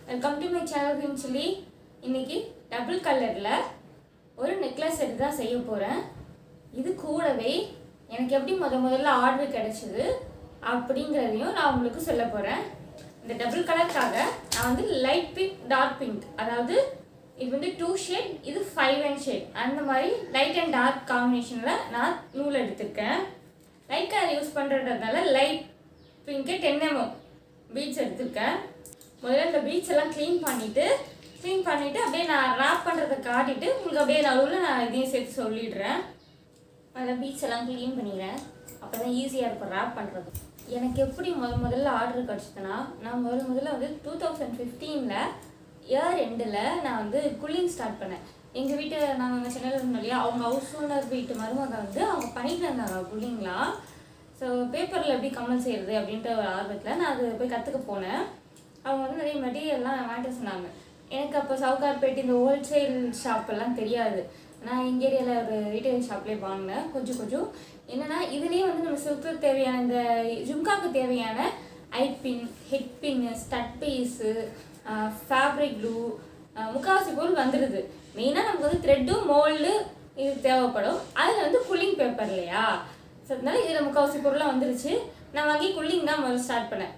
Welcome to my channel சொல்லி இன்னைக்கு double கலரில் ஒரு நெக்லஸ் செட் தான் செய்ய போகிறேன். இது கூடவே எனக்கு எப்படி முதல்ல ஆர்டர் கிடைச்சிது அப்படிங்கிறதையும் நான் உங்களுக்கு சொல்ல போகிறேன். இந்த டபுள் கலருக்காக நான் வந்து லைட் பிங்க் டார்க் பிங்க், அதாவது இது வந்து 2 ஷேட், இது 5 ஷேட், அந்த மாதிரி லைட் அண்ட் டார்க் காம்பினேஷனில் நான் நூல் எடுத்திருக்கேன். லைட் கலர் யூஸ் பண்ணுறதுனால லைட் பிங்க்கு 10 mm பீட்ஸ் எடுத்திருக்கேன். முதல்ல இந்த பீட்ஸ் எல்லாம் க்ளீன் பண்ணிவிட்டு அப்படியே நான் ராப் பண்ணுறதை காட்டிட்டு உங்களுக்கு அப்படியே நடுவில் நான் இதையும் சேர்த்து சொல்லிடுறேன். அதில் பீட்ஸ் எல்லாம் க்ளீன் பண்ணிடுறேன், அப்போ தான் ஈஸியாக இருக்கும் ராப் பண்ணுறது. எனக்கு எப்படி முதல்ல ஆர்டர் கிடச்சிதுன்னா, நான் முதல்ல வந்து 2015 இயர் எண்டில் நான் வந்து குல்லிங் ஸ்டார்ட் பண்ணேன். எங்கள் வீட்டு நாங்கள் சென்னையில் இருந்தோம் இல்லையா, அவங்க ஹவுஸ் ஓனர் வீட்டு மருமக வந்து அவங்க பண்ணிட்டு இருந்தாங்க குல்லிங்லாம். ஸோ பேப்பரில் எப்படி கம்மல் செய்கிறது அப்படின்ற ஒரு ஆர்வத்தில் நான் அது போய் கற்றுக்க போனேன். அவங்க வந்து நிறைய மெட்டீரியல்லாம் வாங்கிட்டு சொன்னாங்க. எனக்கு அப்போ சவுகார்பேட் இந்த ஹோல்சேல் ஷாப்பெல்லாம் தெரியாது. நான் எங்கள் ஏரியாவில் ஒரு ரீட்டைல் ஷாப்லேயே வாங்கினேன். கொஞ்சம் என்னென்னா இதுலேயே வந்து நம்ம சில்க்கு தேவையான இந்த ஜும்காவுக்கு தேவையான ஐப்பின், ஹெட் பின்னு, ஸ்டட் பீஸு, ஃபேப்ரிக் க்ளூ, முக்காவாசி பொருள் வந்துடுது. மெயினாக நமக்கு வந்து த்ரெட்டும் மோல்டு இது தேவைப்படும். அதில் வந்து குல்லிங் பேப்பர் இல்லையா, ஸோ அதனால இதில் முக்கால்வாசி பொருளாக வந்துருச்சு. நான் வாங்கி குல்லிங் தான் முதல்ல ஸ்டார்ட் பண்ணேன்.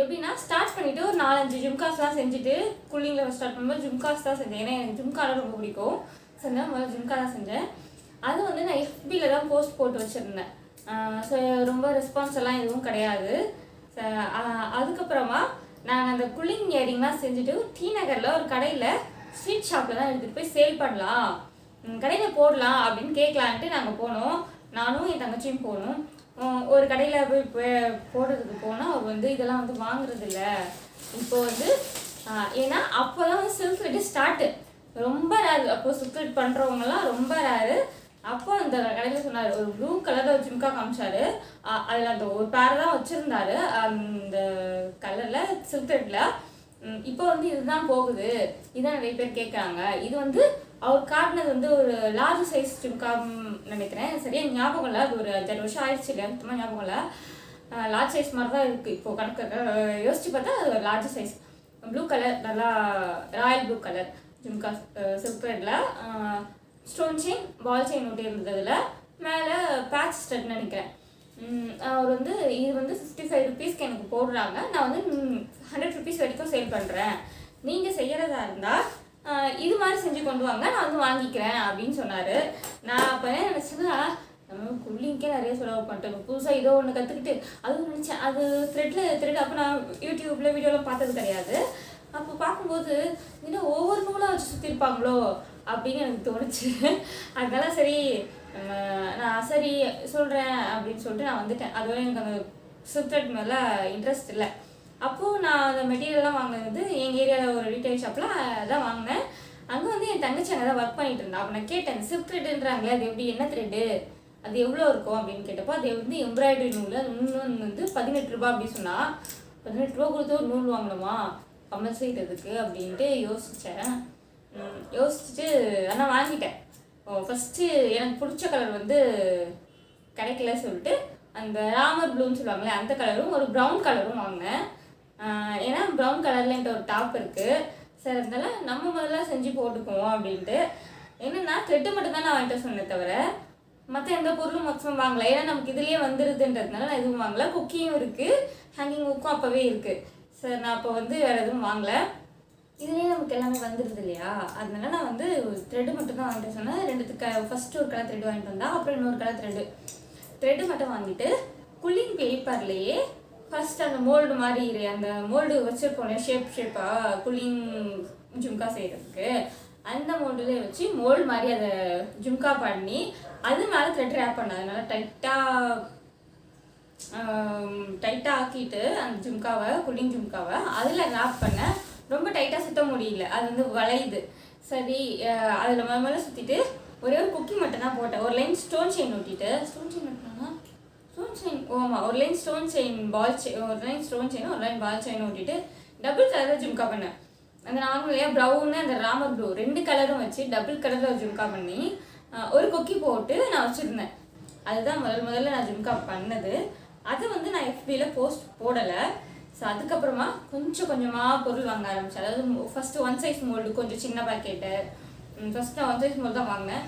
எப்படின்னா ஸ்டார்ட் பண்ணிவிட்டு ஒரு 4-5 ஜும்காஸ்லாம் செஞ்சுட்டு குல்லிங்கில் ஸ்டார்ட் பண்ணும்போது ஜும்காஸ் தான் செஞ்சேன். ஏன்னா எனக்கு ஜும்காலாம் ரொம்ப பிடிக்கும். செஞ்சேன், முதல்ல ஜும்கா தான் செஞ்சேன். அது வந்து நான் FBயில் தான் போஸ்ட் போட்டு வச்சுருந்தேன். ஸோ ரொம்ப ரெஸ்பான்ஸ் எல்லாம் எதுவும் கிடையாது. அதுக்கப்புறமா நாங்கள் அந்த குல்லிங் இயரிங்லாம் செஞ்சுட்டு டி நகரில் ஒரு கடையில் ஸ்வீட் ஷாப்பில் தான் எடுத்துகிட்டு போய் சேல் பண்ணலாம், கடையில் போடலாம் அப்படின்னு கேட்கலான்ட்டு நாங்கள் போனோம். நானும் என் தங்கச்சியும் போனோம். ஒரு கடையில் போய் போடுறதுக்கு போனால் அவர் வந்து இதெல்லாம் வந்து வாங்குறது இல்லை. இப்போ வந்து ஏன்னா அப்போ தான் வந்து சில்க் த்ரெட்டு ஸ்டார்ட்டு, ரொம்ப ரேரு. அப்போது சில்க் த்ரெட் பண்ணுறவங்கலாம் ரொம்ப ரேரு. அப்போ அந்த கடையில் சொன்னார், ஒரு ப்ளூ கலரில் ஒரு ஜிம்கா காமிச்சாரு. அதில் அந்த ஒரு பேர் தான் வச்சுருந்தாரு அந்த கலரில் சில்க் த்ரெட்டில். இப்போ வந்து இதுதான் போகுது, இதுதான் நிறைய பேர் கேட்குறாங்க. இது வந்து அவர் காட்டினது வந்து ஒரு லார்ஜ் சைஸ் ஜிம்கான்னு நினைக்கிறேன், சரியா ஞாபகம் இல்லை. அது ஒரு 5 வருஷம் ஆயிடுச்சு இல்லையா, சுத்தமாக ஞாபகம் இல்லை. லார்ஜ் சைஸ் மாதிரி தான் இருக்குது இப்போது. கணக்கு யோசிச்சு பார்த்தா அது ஒரு லார்ஜ் சைஸ் ப்ளூ கலர், நல்லா royal blue colour jhumka silk த்ரெட்டில் ஸ்டோன் செயின், பால் செயின் ஒட்டி இருந்ததில் மேலே பேட்ச் ஸ்டட்னு நினைக்கிறேன். அவர் வந்து இது வந்து 65 ருபீஸ்க்கு எனக்கு போடுறாங்க. நான் வந்து 100 ருபீஸ் வரைக்கும் சேல் பண்ணுறேன். நீங்கள் செய்கிறதா இருந்தால் இது மாதிரி செஞ்சு கொண்டு வாங்க, நான் வந்து வாங்கிக்கிறேன் அப்படின்னு சொன்னார். நான் அப்போ என்ன நினச்சேன்னா, நம்ம குல்லிங்கே நிறைய செலவு பண்ணிட்டோம், புதுசாக ஏதோ ஒன்று கற்றுக்கிட்டு அதுவும் நினச்சேன். அது த்ரெட் அப்போ நான் யூடியூப்பில் வீடியோலாம் பார்த்தது கிடையாது. அப்போ பார்க்கும்போது இன்னும் ஒவ்வொரு நூலாக வச்சு சுற்றிருப்பாங்களோ அப்படின்னு எனக்கு தோணுச்சு. அதனால சரி நான் சரி சொல்கிறேன் அப்படின்னு சொல்லிட்டு நான் வந்துட்டேன். அதுவரை எனக்கு அந்த சில்க் த்ரெட் மேலே இன்ட்ரெஸ்ட் இல்லை. அப்போது நான் அந்த மெட்டீரியல்லாம் வாங்கினது எங்கள் ஏரியாவில் ஒரு ரீட்டைல் ஷாப்பில் தான் வாங்கினேன். அங்கே வந்து என் தங்கச்சி அங்கே தான் ஒர்க் பண்ணிட்டு இருந்தா. அப்போ நான் கேட்டேன், சில்க் த்ரெட்டுன்றாங்களே அது எப்படி, என்ன த்ரெட்டு, அது எவ்வளோ இருக்கும் அப்படின்னு கேட்டப்போ, அது வந்து எம்ப்ராய்டரி நூல், அது இன்னொன்று வந்து 18 ரூபா அப்படின்னு சொன்னால். 18 ரூபா கொடுத்து ஒரு நூல் வாங்கணுமா கம்மல் செய்கிறதுக்கு அப்படின்ட்டு யோசிச்சுட்டு ஆனால் வாங்கிட்டேன். ஃபஸ்ட்டு எனக்கு பிடிச்ச கலர் வந்து கிடைக்கல சொல்லிட்டு அந்த ராமர் ப்ளூன்னு சொல்லுவாங்களே அந்த கலரும் ஒரு ப்ரௌன் கலரும் வாங்கினேன். ஏன்னா ப்ரௌன் கலரில் என்கிட்ட ஒரு டாப் இருக்குது. சரி அதனால நம்ம முதல்ல செஞ்சு போட்டுக்குவோம் அப்படின்ட்டு. என்னென்னா த்ரெட்டு மட்டும்தான் நான் வாங்கிட்டு சொன்னேன், தவிர மற்ற எந்த பொருளும் மொத்தமாக வாங்கலை. ஏன்னா நமக்கு இதுலேயே வந்துடுதுன்றதுனால நான் எதுவும் வாங்கலை. குக்கியும் இருக்குது, ஹேங்கிங் புக்கும் அப்போவே இருக்குது. சரி நான் அப்போ வந்து வேறு எதுவும் வாங்கலை, இதுலேயே நமக்கு எல்லாமே வந்துடுது இல்லையா. அதனால நான் வந்து த்ரெட்டு மட்டும் தான் வாங்கிட்டு சொன்னேன். 2 ஃபஸ்ட்டு ஒரு கலர் த்ரெட்டு வாங்கிட்டு வந்தேன், அப்புறம் இன்னொரு கலர் த்ரெட்டு மட்டும் வாங்கிட்டு குல்லிங் பேப்பர்லேயே ஃபஸ்ட் அந்த மோல்டு மாதிரி அந்த மோல்டு வச்சுருப்போம் ஷேப்பாக குல்லிங் ஜும்கா செய்கிறதுக்கு, அந்த மோல்டுலேயே வச்சு மோல்டு மாதிரி அதை ஜும்கா பண்ணி அது மேலே த்ரெட் ரேப் பண்ணேன். அதனால டைட்டாக ஆக்கிட்டு அந்த ஜும்காவை, குல்லிங் ஜும்காவை அதில் ரேப் பண்ணேன். ரொம்ப டைட்டாக சுற்ற முடியல, அது வந்து வளையுது. சரி அதில் மேலே சுற்றிட்டு ஒரே ஒரு குக்கி மட்டும் தான் போட்டேன். ஒரு லைன் ஸ்டோன் செயின் ஒட்டிட்டு, ஸ்டோன் செயின் ஆமாம், ஒரு line stone chain ball chain, ஒரு லைன் ஸ்டோன் செயின், ஒரு லைன் பால் செயின் ஓட்டிட்டு டபுள் கலரில் ஜும்கா பண்ணேன். அந்த நார்மலையா ப்ரௌனு அந்த ராமர் ப்ளூ 2 கலரும் வச்சு டபுள் கலரில் ஜும்கா பண்ணி ஒரு கொக்கி போட்டு நான் வச்சுருந்தேன். அதுதான் முதல்ல நான் ஜும்கா பண்ணது. அதை வந்து நான் FBயில் போஸ்ட் போடலை. ஸோ அதுக்கப்புறமா கொஞ்சம் கொஞ்சமாக பொருள் வாங்க ஆரம்பித்தேன். அதாவது ஃபஸ்ட்டு 1 சைஸ் மோல்டு கொஞ்சம் சின்ன பேக்கெட்டு, ஃபஸ்ட்டு நான் 1 சைஸ் மோல்டு தான் வாங்கினேன்.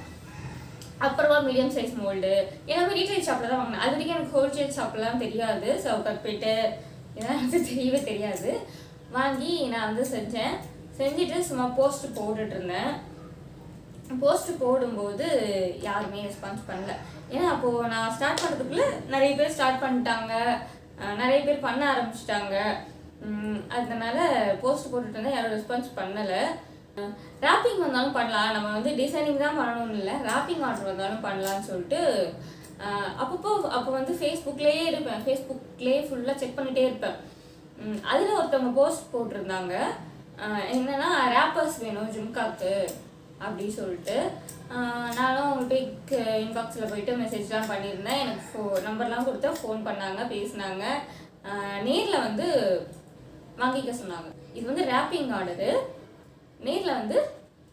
அப்புறமா மீடியம் சைஸ் மோல்டு எல்லாமே ரீட்டைல் ஷாப்பில் தான் வாங்கினேன். அது வரைக்கும் எனக்கு ஹோல்சேல் ஷாப்லாம் தெரியாது. ஸோ கட்பேட்டு இதெல்லாம் எனக்கு தெரியவே தெரியாது. வாங்கி நான் வந்து செஞ்சுட்டு சும்மா போஸ்ட் போட்டுட்டு இருந்தேன். போஸ்ட் போடும்போது யாருமே ரெஸ்பான்ஸ் பண்ணல. ஏன்னா அப்போது நான் ஸ்டார்ட் பண்ணுறதுக்குள்ளே நிறைய பேர் ஸ்டார்ட் பண்ணிட்டாங்க, நிறைய பேர் பண்ண ஆரம்பிச்சிட்டாங்க. அதனால போஸ்ட் போட்டுட்டு இருந்தேன், யாரும் ரெஸ்பான்ஸ் பண்ணலை. ராப்பிங் வந்தாலும் பண்ணலாம், நம்ம வந்து டிசைனிங் தான் பண்ணணும்னு இல்லை, ராப்பிங் ஆர்டர் வந்தாலும் பண்ணலான்னு சொல்லிட்டு அப்போ வந்து ஃபேஸ்புக்லேயே இருப்பேன். ஃபேஸ்புக்லேயே ஃபுல்லாக செக் பண்ணிகிட்டே இருப்பேன். அதில் ஒருத்தவங்க போஸ்ட் போட்டிருந்தாங்க, என்னென்னா ரேப்பர்ஸ் வேணும் ஜும்காக்கு அப்படி சொல்லிட்டு. நானும் அவங்கள்ட்ட இன்பாக்ஸில் போயிட்டு மெசேஜ்லாம் பண்ணியிருந்தேன். எனக்கு நம்பர்லாம் கொடுத்தா ஃபோன் பண்ணாங்க, பேசினாங்க, நேரில் வந்து வாங்கிக்க சொன்னாங்க. இது வந்து ரேப்பிங் ஆர்டரு, நேரில் வந்து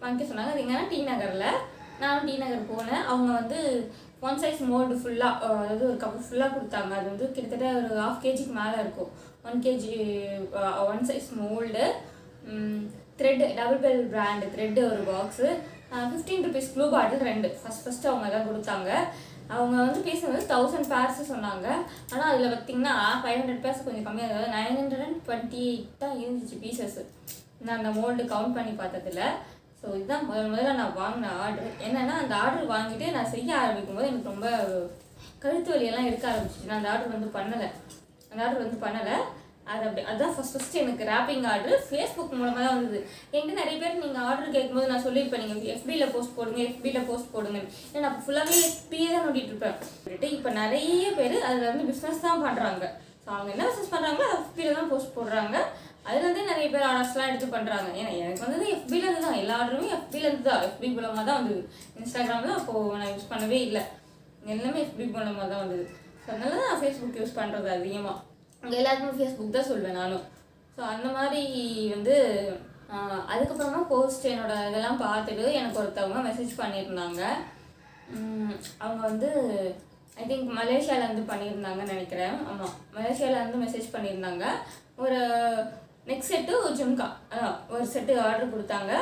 வாங்கிக்க சொன்னாங்க. அது எங்கன்னா டி நகரில். நானும் டி நகர் போனேன். அவங்க வந்து 1 சைஸ் மோல்டு ஃபுல்லாக, அதாவது ஒரு கப்பு ஃபுல்லாக கொடுத்தாங்க. அது வந்து கிட்டத்தட்ட ஒரு 1/2 kgக்கு மேலே இருக்கும். 1 kg 1 size mould, thread double bell brand thread ஒரு பாக்ஸு, 15 ருபீஸ் க்ளூ பாட்டில் 2 ஃபஸ்ட்டு அவங்க தான் கொடுத்தாங்க. அவங்க வந்து பேசுனது 1000 பேர்ஸ் சொன்னாங்க. ஆனால் அதில் பார்த்திங்கன்னா 500 பேர்ஸ் கொஞ்சம் கம்மியாக, அதாவது 928 தான் இருந்துச்சு பீசஸ்ஸு. நான் அந்த மோல்டு கவுண்ட் பண்ணி பார்த்ததில்ல. ஸோ இதுதான் முதல்ல நான் வாங்கின ஆர்டர். என்னென்னா அந்த ஆர்டர் வாங்கிட்டு நான் செய்ய ஆரம்பிக்கும் போது எனக்கு ரொம்ப கழுத்து வலியெல்லாம் இருக்க ஆரம்பிச்சிச்சு. நான் அந்த ஆர்டர் வந்து பண்ணலை. அது அப்படி அதுதான் ஃபஸ்ட்டு எனக்கு ரேப்பிங் ஆர்டர் ஃபேஸ்புக் மூலமாக தான் வந்தது. என்கிட்ட நிறைய பேர் நீங்கள் ஆர்டர் கேட்கும்போது நான் சொல்லியிருப்பேன், நீங்கள் எஃபியில் போஸ்ட் போடுங்க. ஏன்னா நான் ஃபுல்லாகவே எஃபியே தான் நோட்டிகிட்டு இருப்பேன். இப்போ நிறைய பேர் அதில் வந்து பிஸ்னஸ் தான் பண்ணுறாங்க. ஸோ அவங்க என்ன பிஸ்னஸ் பண்ணுறாங்களோ எஃபியில் தான் போஸ்ட் போடுறாங்க. அதுலேருந்தே நிறைய பேர் ஆர்டர்ஸ்லாம் எடுத்து பண்ணுறாங்க. ஏன்னா எனக்கு வந்தது எஃபிலேருந்து தான், எல்லா ஆர்டருமே எஃபிலேருந்து தான், எஃபி மூலமாக தான் வந்தது. இன்ஸ்டாகிராமில் அப்போது நான் யூஸ் பண்ணவே இல்லை, எல்லாமே எஃபி மூலமாக தான் வந்தது. ஸோ அதனால தான் நான் ஃபேஸ்புக் யூஸ் பண்ணுறது அதிகமாக. அங்கே எல்லாருக்குமே ஃபேஸ்புக் தான் சொல்வேன் நானும். ஸோ அந்த மாதிரி வந்து அதுக்கப்புறமா போஸ்ட் என்னோட இதெல்லாம் பார்த்துட்டு எனக்கு ஒருத்தவங்க மெசேஜ் பண்ணியிருந்தாங்க. அவங்க வந்து ஐ திங்க் மலேசியாவிலேருந்து பண்ணியிருந்தாங்கன்னு நினைக்கிறேன். ஆமாம், மலேசியாவிலேருந்து மெசேஜ் பண்ணியிருந்தாங்க. ஒரு நெக்ஸ்ட் செட்டு ஜும்கா ஒரு செட்டு ஆர்டர் கொடுத்தாங்க.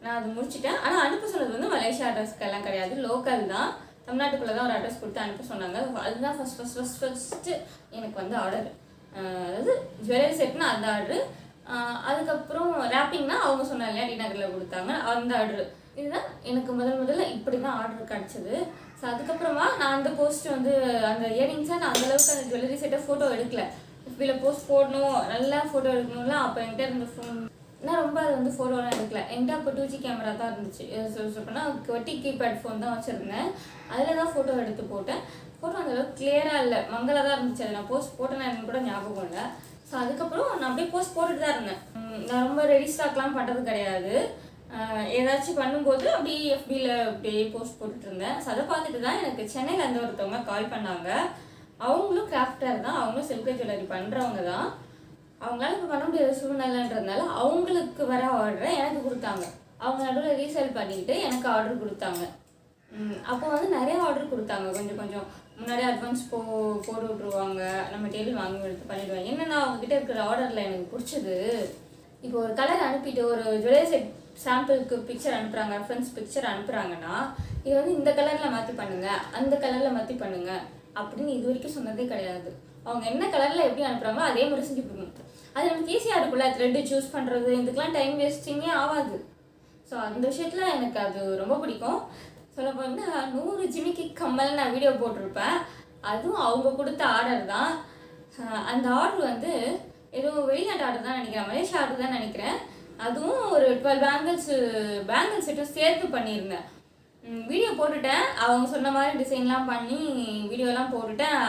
நான் அது முடிச்சிட்டேன். ஆனால் அனுப்ப சொன்னது வந்து மலேசியா அட்ரஸ்க்கெல்லாம் கிடையாது, லோக்கல் தான், தமிழ்நாட்டுக்குள்ளே தான் ஒரு அட்ரஸ் கொடுத்து அனுப்ப சொன்னாங்க. அதுதான் ஃபஸ்ட்டு எனக்கு வந்து ஆர்டர். அதாவது ஜுவல்லரி செட்னா அந்த ஆர்டரு. அதுக்கப்புறம் ரேப்பிங்னா அவங்க சொன்னாங்க இல்லையா, டி நகரில் கொடுத்தாங்க, அந்த ஆர்டரு. இதுதான் எனக்கு முதல்ல இப்படி தான் ஆர்டர் கிடச்சிது. ஸோ அதுக்கப்புறமா நான் அந்த போஸ்ட் வந்து அந்த இயரிங்ஸை நான் அந்தளவுக்கு அந்த ஜுவல்லரி செட்டை ஃபோட்டோ எடுக்கல. எஃபியில் போஸ்ட் போடணும், நல்லா ஃபோட்டோ எடுக்கணும்லாம் அப்போ என்கிட்ட இருந்த ஃபோன் நான் ரொம்ப அது வந்து ஃபோட்டோலாம் எடுக்கல. என்கிட்ட அப்போ 2G கேமரா தான் இருந்துச்சு. சொல்லப்போனால் வெட்டி கீபேட் ஃபோன் தான் வச்சுருந்தேன். அதில் தான் ஃபோட்டோ எடுத்து போட்டேன். ஃபோட்டோ அந்தளவுக்கு கிளியராக இல்லை, மங்களாக தான் இருந்துச்சு. அது நான் போஸ்ட் போட்டேன்னா எனக்கு கூட ஞாபகம் இல்லை. ஸோ அதுக்கப்புறம் நான் அப்படியே போஸ்ட் போட்டுட்டு தான் இருந்தேன். நான் ரொம்ப ரெடி ஸ்டாக்லாம் பண்ணுறது கிடையாது. ஏதாச்சும் பண்ணும்போது அப்படியே எஃபியில் அப்படியே போஸ்ட் போட்டுட்டு இருந்தேன். ஸோ அதை பார்த்துட்டு தான் எனக்கு சென்னையில் இருந்து ஒருத்தவங்க கால் பண்ணாங்க. அவங்களும் கிராஃப்டர் தான், அவங்களும் சில்க் ஜுவல்லரி பண்ணுறவங்க தான். அவங்களால இப்போ பண்ண முடியாத சூழ்நிலைன்றதுனால அவங்களுக்கு வர ஆர்டரை எனக்கு கொடுத்தாங்க. அவங்க நடுவில் ரீசேல் பண்ணிக்கிட்டு எனக்கு ஆர்டர் கொடுத்தாங்க. அப்போ வந்து நிறைய ஆர்டர் கொடுத்தாங்க. கொஞ்சம் முன்னாடி அட்வான்ஸ் போட்டு விட்ருவாங்க, நம்ம டெய்லி வாங்கி எடுத்து பண்ணிவிடுவாங்க. என்னென்னா அவங்ககிட்ட இருக்கிற ஆர்டரில் எனக்கு பிடிச்சது, இப்போ ஒரு கலர் அனுப்பிட்டு ஒரு ஜுவல்லரி செட் சாம்பிளுக்கு பிக்சர் அனுப்புகிறாங்க, ரெஃபரன்ஸ் பிக்சர் அனுப்புகிறாங்கன்னா, இது வந்து இந்த கலரில் மாற்றி பண்ணுங்கள், அந்த கலரில் மாற்றி பண்ணுங்கள் அப்படின்னு இது வரைக்கும் சொன்னதே கிடையாது. அவங்க என்ன கலரில் எப்படி அனுப்புகிறாங்களோ அதே மாதிரி செஞ்சு கொடுக்கணும். அது நமக்கு ஈஸியாக இருக்குல்ல, த்ரெட்டு சூஸ் பண்ணுறது, இதுக்கெலாம் டைம் வேஸ்டிங்கே ஆகாது. ஸோ அந்த விஷயத்தில் எனக்கு அது ரொம்ப பிடிக்கும். சொல்ல போனால் 100 ஜிமிக்கி கம்மல் நான் வீடியோ போட்டிருப்பேன். அதுவும் அவங்க கொடுத்த ஆர்டர் தான். அந்த ஆர்டர் வந்து ஏதோ வெளிநாட்டு ஆர்டர் தான் நினைக்கிறேன், மலேசியா ஆர்டர் தான் நினைக்கிறேன். அதுவும் ஒரு 12 பேங்கிள் செட்டும் சேர்த்து பண்ணியிருந்தேன். வீடியோ போட்டுட்டேன், அவங்க சொன்ன மாதிரி டிசைன்லாம் பண்ணி வீடியோலாம் போட்டுட்டேன்.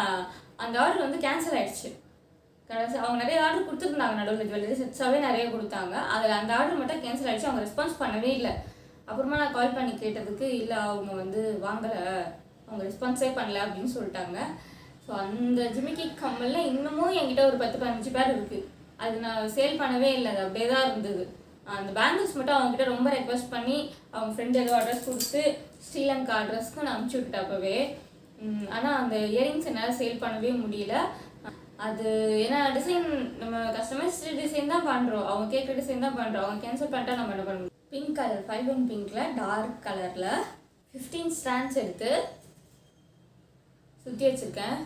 அந்த ஆர்டர் வந்து கேன்சல் ஆகிடுச்சு. அவங்க நிறைய ஆர்டர் கொடுத்துருந்தாங்க, நடுவில் ஜுவல்லரி செட்ஸாகவே நிறைய கொடுத்தாங்க. அதில் அந்த ஆர்டர் மட்டும் கேன்சல் ஆகிடுச்சு. அவங்க ரெஸ்பான்ஸ் பண்ணவே இல்லை. அப்புறமா நான் கால் பண்ணி கேட்டதுக்கு இல்லை, அவங்க வந்து வாங்கலை, அவங்க ரெஸ்பான்ஸே பண்ணல அப்படின்னு சொல்லிட்டாங்க. ஸோ அந்த ஜிமிக்கி கம்மலில் இன்னமும் என்கிட்ட ஒரு 10-15 பேர் இருக்குது. அது நான் சேல் பண்ணவே இல்லை, அது அப்படியே தான் இருந்தது. அந்த பேங்கிள்ஸ் மட்டும் அவங்ககிட்ட ரொம்ப ரெக்வஸ்ட் பண்ணி அவங்க ஃப்ரெண்ட் ஏதோ அட்ரஸ் கொடுத்து ஸ்ரீலங்கா அட்ரஸ்க்கு நான் அனுப்பிச்சி விட்டுட்டேன் அப்போவே. ஆனால் அந்த இயரிங்ஸ் என்னால் சேல் பண்ணவே முடியல. அது ஏன்னா டிசைன் நம்ம கஸ்டமைஸ் டிசைன் தான் பண்ணுறோம், அவங்க கேட்குற டிசைன் தான் பண்ணுறோம். அவங்க கேன்சல் பண்ணிட்டா நம்ம என்ன பண்ணுவோம். பிங்க் கலர் 5 in பிங்க்கில் டார்க் கலரில் 15 ஸ்டாண்ட்ஸ் எடுத்து சுற்றி வச்சுருக்கேன்.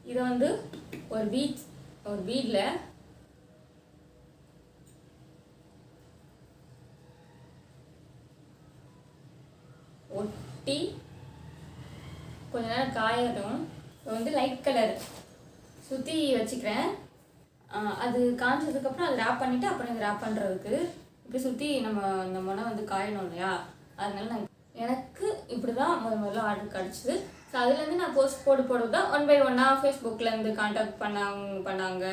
இதை வந்து ஒரு பீடில் ஒட்டி கொஞ்ச நேரம் காயட்டும். இப்போ வந்து லைட் கலர் சுற்றி வச்சுக்கிறேன். அது காய்ச்சதுக்கப்புறம் அதை ரேப் பண்ணிவிட்டு அப்புறம் இது ரேப் பண்ணுறதுக்கு இப்படி சுற்றி நம்ம அந்த மனம் வந்து காயணும் இல்லையா, அதனால நான் எனக்கு இப்படி தான் முதல்ல ஆர்டர் கிடச்சிது. ஸோ அதுலேருந்து நான் போஸ்ட் போடுறது தான் 1 by 1 ஃபேஸ்புக்லேருந்து கான்டாக்ட் பண்ணாங்க.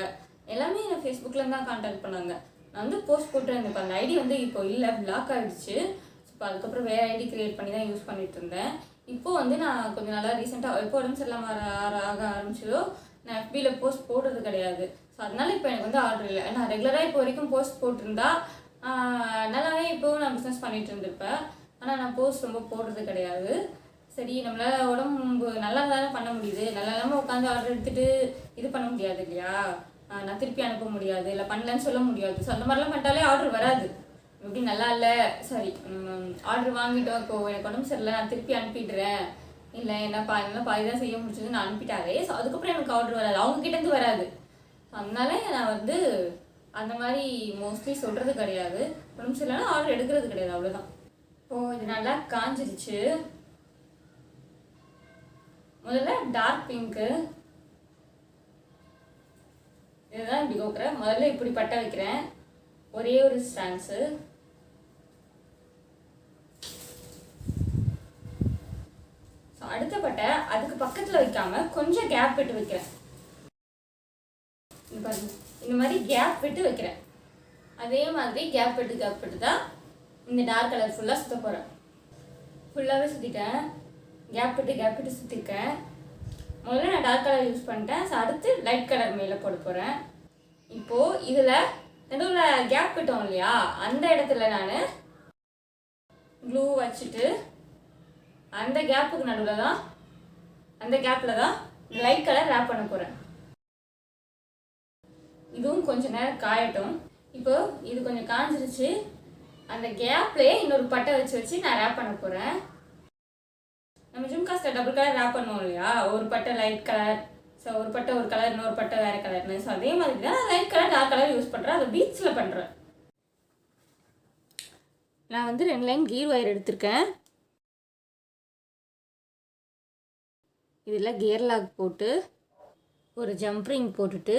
எல்லாமே என்னை ஃபேஸ்புக்லேருந்து தான் கான்டாக்ட் பண்ணாங்க. நான் வந்து போஸ்ட் போட்டுருந்தேன். இப்போ அந்த ஐடி வந்து இப்போ இல்லை, பிளாக் ஆகிடுச்சு. இப்போ அதுக்கப்புறம் வேறு ஐடி க்ரியேட் பண்ணி தான் யூஸ் பண்ணிகிட்டு இருந்தேன். இப்போது வந்து நான் கொஞ்சம் நல்லா ரீசெண்டாக எப்போ உடம்பு சரியில்லாமல் ஆக ஆரம்பிச்சதோ நான் FBயில் போஸ்ட் போடுறது கிடையாது. ஸோ அதனால இப்போ எனக்கு வந்து ஆர்டர் இல்லை. நான் ரெகுலராக இப்போ வரைக்கும் போஸ்ட் போட்டிருந்தா நல்லாவே இப்போவும் நான் பிஸ்னஸ் பண்ணிகிட்டு இருந்திருப்பேன். ஆனால் நான் போஸ்ட் ரொம்ப போடுறது கிடையாது. சரி, நம்மளால் உடம்பு நல்லா தானே பண்ண முடியுது, நல்லா இல்லாமல் உட்காந்து ஆர்டர் எடுத்துகிட்டு இது பண்ண முடியாது இல்லையா, நான் திருப்பி அனுப்ப முடியாது, இல்லை பண்ணலன்னு சொல்ல முடியாது. ஸோ அந்த மாதிரிலாம் பண்ணிட்டாலே ஆர்டர் வராது. எப்படி நல்லா இல்லை, சரி ஆர்டர் வாங்கிட்டோம், இப்போது எனக்கு உடம்பு சரியில்லை, நான் திருப்பி அனுப்பிடுறேன், இல்லை என்ன பாதி தான் செய்ய முடிச்சது நான் அனுப்பிட்டாரே. ஸோ அதுக்கப்புறம் எனக்கு ஆர்டர் வராது, அவங்ககிட்டேருந்து வராது. அதனால நான் வந்து அந்த மாதிரி மோஸ்ட்லி சொல்கிறது கிடையாது. உடம்பு சரியில்லைன்னா ஆர்டர் எடுக்கிறது கிடையாது, அவ்வளோதான். இப்போது இது நல்லா காஞ்சிருச்சு. முதல்ல டார்க் பிங்க்கு இதுதான் இப்படி கோக்குறேன். முதல்ல இப்படி பட்டை வைக்கிறேன், ஒரே ஒரு ஸ்டாண்ட்ஸு. அடுத்த பட்டை அதுக்கு பக்கத்தில் வைக்காம கொஞ்சம் கேப் விட்டு வைக்கிறேன். இந்த மாதிரி கேப் விட்டு வைக்கிறேன். அதே மாதிரி கேப் விட்டு தான் இந்த டார்க் கலர் ஃபுல்லாக சுற்ற போகிறேன். ஃபுல்லாகவே சுற்றிட்டேன், கேப் விட்டு சுற்றிருக்கேன். முதல்ல நான் டார்க் கலர் யூஸ் பண்ணிட்டேன். ஸோ அடுத்து லைட் கலர் மேலே போட போகிறேன். இப்போது இதில் நடுவில் கேப் விட்டோம் இல்லையா, அந்த இடத்துல நான் க்ளூ வச்சுட்டு அந்த கேப்புக்கு நடுவில் தான் அந்த கேப்பில் தான் லைட் கலர் ரேப் பண்ண போகிறேன். இதுவும் கொஞ்சம் நேரம் காயட்டும். இப்போ இது கொஞ்சம் காஞ்சிருச்சு. அந்த கேப்லேயே இன்னொரு பட்டை வச்சு நான் ரேப் பண்ண போகிறேன். நம்ம ஜும்காஸில் டபுள் கலர் ரேப் பண்ணுவோம் இல்லையா, ஒரு பட்டை லைட் கலர், ஸோ ஒரு பட்டை ஒரு கலர், இன்னொரு பட்டை வேறு கலர்னு. ஸோ அதே மாதிரி தான் light colour dark colour use பண்ணுறேன். அதை பீட்ஸில் பண்ணுறேன். நான் வந்து 2 லைன் கீர் ஒயர் எடுத்திருக்கேன். இதில் கியர் லாக் போட்டு ஒரு ஜம்ப் ரிங் போட்டுட்டு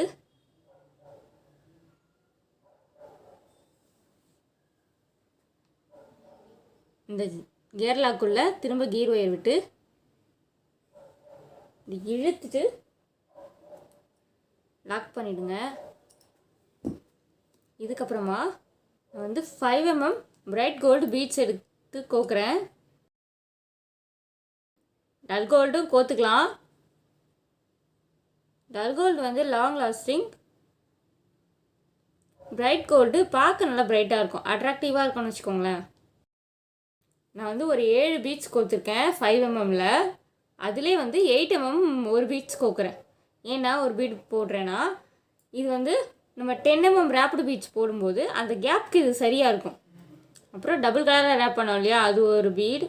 இந்த கியர் லாக்குள்ளே திரும்ப கீர் ஒயர் விட்டு இழுத்துட்டு லாக் பண்ணிவிடுங்க. இதுக்கப்புறமா நான் வந்து 5 mm பிரைட் கோல்டு பீட்ஸ் எடுத்து கோக்குறேன். டல் கோல்டும் கோத்துக்கலாம். டல் கோல்டு வந்து லாங் லாஸ்டிங், பிரைட் கோல்டு பார்க்க நல்லா பிரைட்டாக இருக்கும், அட்ராக்டிவாக இருக்கும்னு வச்சுக்கோங்களேன். நான் வந்து ஒரு 7 பீட்ஸ் கோத்துருக்கேன் 5 mmல. அதிலே வந்து 8 mm ஒரு பீட்ஸ் கோக்குறேன். ஏன்னா ஒரு பீட் போடுறேன்னா இது வந்து நம்ம 10 mm ரேப்டு பீட்ஸ் போடும்போது அந்த கேப்க்கு இது சரியாக இருக்கும். அப்புறம் டபுள் கலரில் ரேப் பண்ணோம் இல்லையா, அது ஒரு பீட்,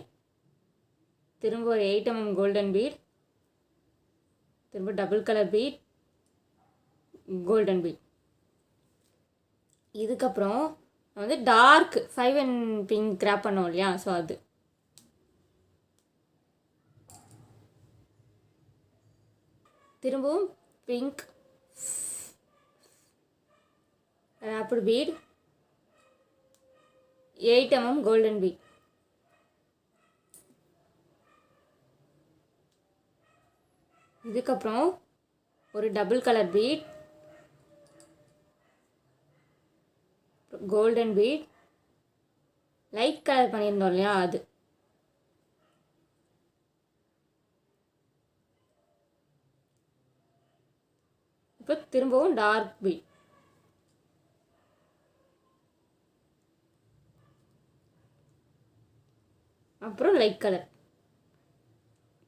திரும்ப ஒரு 8 mm கோல்டன் பீட், திரும்ப double colour bead, golden bead. இதுக்கப்புறம் வந்து டார்க் 5 in பிங்க் ரேப் பண்ணோம் இல்லையா, ஸோ அது திரும்பவும் pink wrapped bead, 8 mm golden bead. இதுக்கப்புறம் ஒரு double colour bead, golden bead, light colour பண்ணியிருந்தோம் இல்லையா அது, இப்போ திரும்பவும் டார்க் பீட், அப்புறம் லைட் கலர்.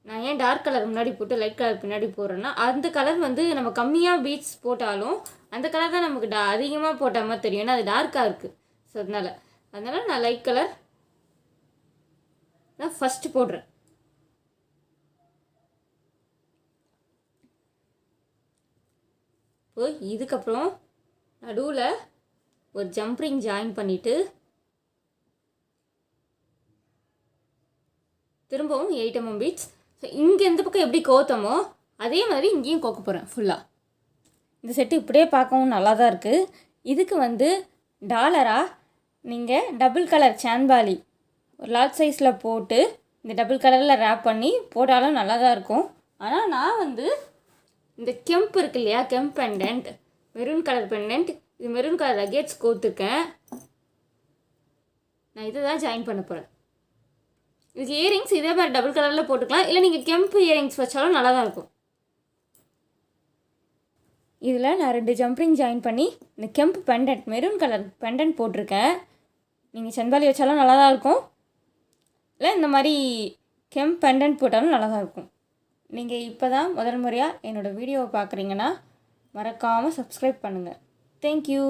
நான் ஏன் டார்க் கலர் முன்னாடி போட்டு லைட் கலர் பின்னாடி போடுறேன்னா அந்த கலர் வந்து நம்ம கம்மியாக பீட்ஸ் போட்டாலும் அந்த கலர் தான் நமக்கு அதிகமாக போட்ட மாதிரி தெரியும், ஏன்னா அது டார்க்காக இருக்குது. ஸோ அதனால் நான் லைட் கலர் தான் ஃபஸ்ட்டு போடுறேன். இப்போ இதுக்கப்புறம் நடுவில் ஒரு ஜம்ப்ரிங் ஜாயின் பண்ணிவிட்டு திரும்பவும் 8 mm பீட்ஸ். ஸோ இங்கே இந்த பக்கம் எப்படி கோத்தமோ அதே மாதிரி இங்கேயும் கோக்க போகிறேன் ஃபுல்லாக. இந்த செட்டு இப்படியே பார்க்கவும் நல்லா தான் இருக்குது. இதுக்கு வந்து டாலராக நீங்கள் டபுள் கலர் சான்பாலி ஒரு லார்ஜ் சைஸில் போட்டு இந்த டபுள் கலரில் ரேப் பண்ணி போட்டாலும் நல்லா தான் இருக்கும். ஆனால் நான் வந்து இந்த கெம்ப் இருக்கு இல்லையா, கெம்ப் பெண்டன்ட், மெரூன் கலர் பெண்டன்ட், இது மெரூன் கலர் ரகேட்ஸ் கோத்துருக்கேன். நான் இதை தான் ஜாயின் பண்ண போகிறேன். இதுக்கு இயரிங்ஸ் இதே மாதிரி டபுள் கலரில் போட்டுக்கலாம், இல்லை நீங்கள் கெம்ப் இயரிங்ஸ் வச்சாலும் நல்லா தான் இருக்கும். இதில் நான் 2 ஜம்ப்ரிங் ஜாயின் பண்ணி இந்த கெம்ப் பெண்டன்ட் மெரூன் கலர் பெண்டன்ட் போட்டிருக்கேன். நீங்கள் சென்பாலி வச்சாலும் நல்லா தான் இருக்கும், இல்லை இந்த மாதிரி கெம்ப் பெண்டன்ட் போட்டாலும் நல்லா தான் இருக்கும். நீங்கள் இப்போ தான் முதல் முறையாக என்னோடய வீடியோவை பார்க்குறீங்கன்னா மறக்காமல் சப்ஸ்கிரைப் பண்ணுங்கள். தேங்க்யூ.